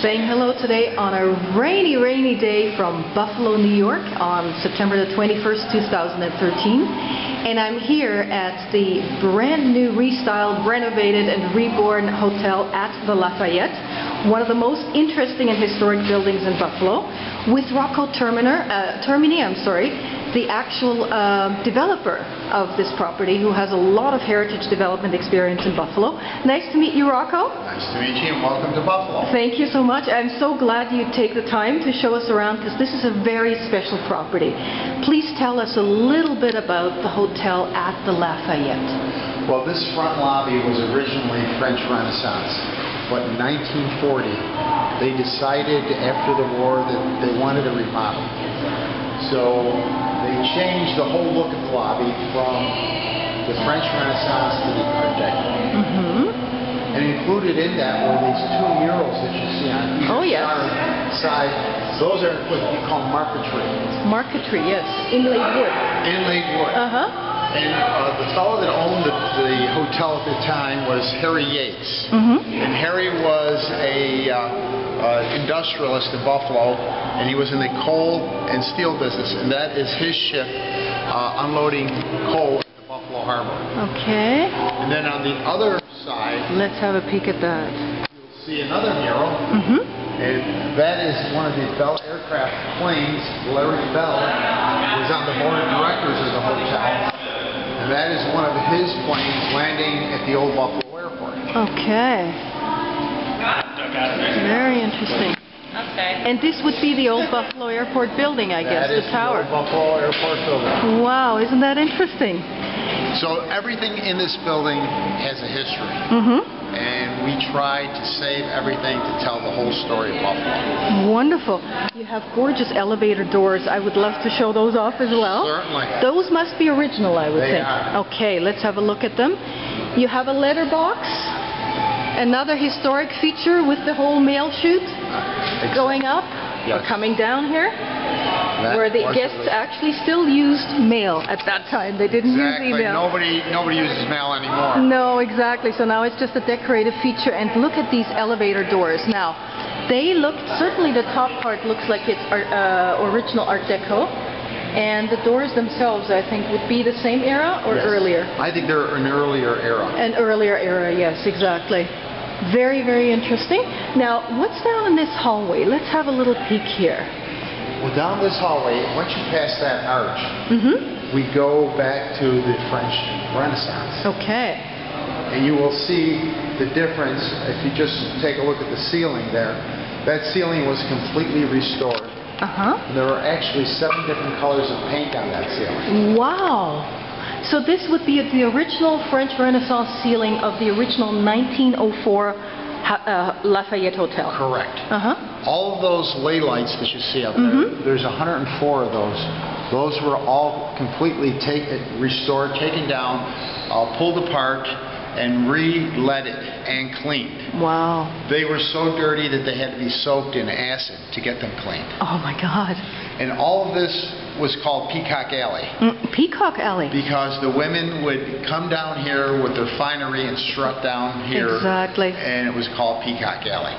saying hello today on a rainy day from Buffalo, New York on September the 21st, 2013. And I'm here at the brand new, restyled, renovated and reborn Hotel at the Lafayette, one of the most interesting and historic buildings in Buffalo, with Rocco Termini, the actual developer of this property, who has a lot of heritage development experience in Buffalo. Nice to meet you, Rocco. Nice to meet you, and welcome to Buffalo. Thank you so much. I'm so glad you take the time to show us around, because this is a very special property. Please tell us a little bit about the hotel at the Lafayette. Well, this front lobby was originally French Renaissance, but in 1940 they decided after the war that they wanted a remodel. So they changed the whole look of the lobby from the French Renaissance to the Art Deco. And included in that were these two murals that you see on each side. Those are what we call marquetry. Marquetry, yes. Inlaid wood. Inlaid wood. And the fellow that owned the hotel at the time was Harry Yates. And Harry was a industrialist in Buffalo, and he was in the coal and steel business, and that is his ship unloading coal at the Buffalo Harbor. Okay. And then on the other side, let's have a peek at that. You'll see another mural, and that is one of the Bell aircraft planes. Larry Bell was on the board of directors of the hotel, and that is one of his planes landing at the old Buffalo Airport. Okay. Very interesting. Okay. And this would be the old Buffalo Airport building, I guess, the tower. That is the old Buffalo Airport building. Wow, isn't that interesting? So everything in this building has a history. And we try to save everything to tell the whole story of Buffalo. Wonderful. You have gorgeous elevator doors. I would love to show those off as well. Certainly. Those must be original, I would think. They are. Okay, let's have a look at them. You have a letterbox. Another historic feature with the whole mail chute going up or coming down here, where the guests actually still used mail at that time. They didn't use email. Nobody uses mail anymore. No, exactly. So now it's just a decorative feature. And look at these elevator doors. Now, they look, certainly the top part looks like it's original Art Deco. And the doors themselves, I think, would be the same era or earlier? I think they're an earlier era. An earlier era, yes, exactly. Very, very interesting. Now, what's down in this hallway? Let's have a little peek here. Well, down this hallway, once you pass that arch, we go back to the French Renaissance. Okay. And you will see the difference if you just take a look at the ceiling there. That ceiling was completely restored. And there are actually 7 different colors of paint on that ceiling. Wow! So this would be the original French Renaissance ceiling of the original 1904 Lafayette Hotel. Correct. All of those ley lights that you see up there, there's 104 of those. Those were all completely restored, taken down, pulled apart, and re-leaded and cleaned. Wow. They were so dirty that they had to be soaked in acid to get them cleaned. Oh my God. And all of this was called Peacock Alley. Peacock Alley. Because the women would come down here with their finery and strut down here. Exactly. And it was called Peacock Alley.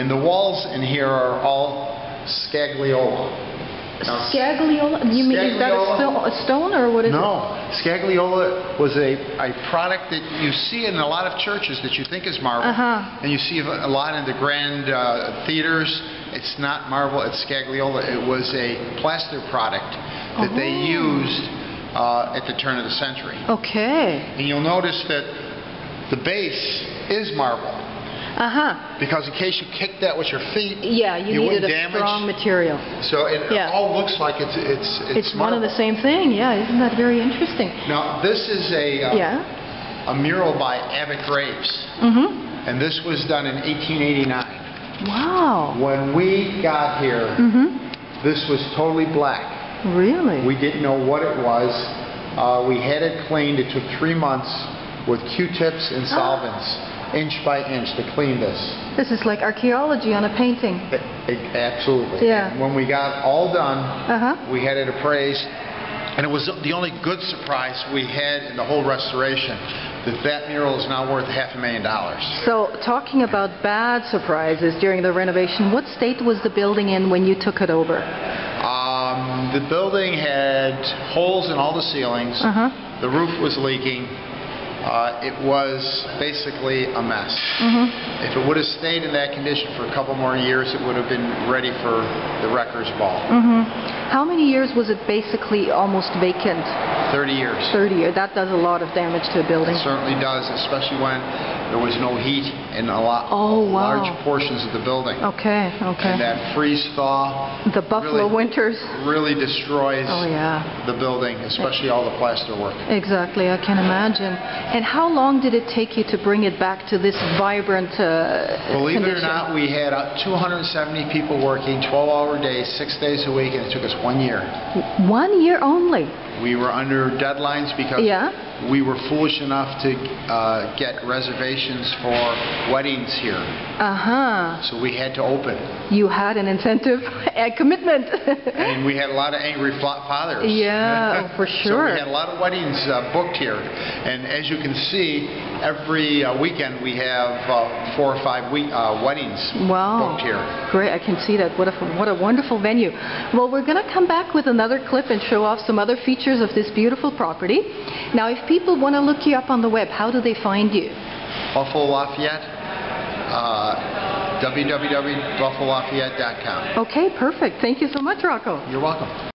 And the walls in here are all scagliola. Now, Scagliola? You mean, is that a stone or what is it? No. Scagliola was a product that you see in a lot of churches that you think is marble. And you see a lot in the grand theaters. It's not marble, it's scagliola. It was a plaster product that they used at the turn of the century. Okay. And you'll notice that the base is marble. Because in case you kick that with your feet, you needed a strong material. So it all looks like it's one and the same thing. Yeah, isn't that very interesting? Now this is a mural by Abbott Graves, and this was done in 1889. Wow. When we got here, this was totally black. Really? We didn't know what it was. We had it cleaned. It took 3 months with Q-tips and solvents, inch by inch, to clean this. This is like archaeology on a painting. Absolutely. Yeah. When we got all done, we had it appraised, and it was the only good surprise we had in the whole restoration. that mural is now worth $500,000. So, talking about bad surprises during the renovation, what state was the building in when you took it over? The building had holes in all the ceilings. The roof was leaking. It was basically a mess. If it would have stayed in that condition for a couple more years, it would have been ready for the Wreckers Ball. How many years was it basically almost vacant? 30 years. 30 years. That does a lot of damage to a building. It certainly does, especially when there was no heat in large portions of the building. Okay. And that freeze-thaw The Buffalo winters really destroys the building, especially all the plaster work. Exactly, I can imagine. And how long did it take you to bring it back to this vibrant Believe condition? it or not, we had 270 people working 12-hour days, 6 days a week, and it took us 1 year. 1 year only? We were under deadlines because we were foolish enough to get reservations for weddings here. So we had to open. You had an incentive, a commitment. And we had a lot of angry fathers. Yeah, for sure. So we had a lot of weddings booked here. And as you can see, every weekend we have 4 or 5 weddings booked here. Great, I can see that. What a wonderful venue. Well, we're going to come back with another clip and show off some other features of this beautiful property. Now, if people want to look you up on the web, how do they find you? Buffalo Lafayette, www.buffalolafayette.com. Okay, perfect. Thank you so much, Rocco. You're welcome.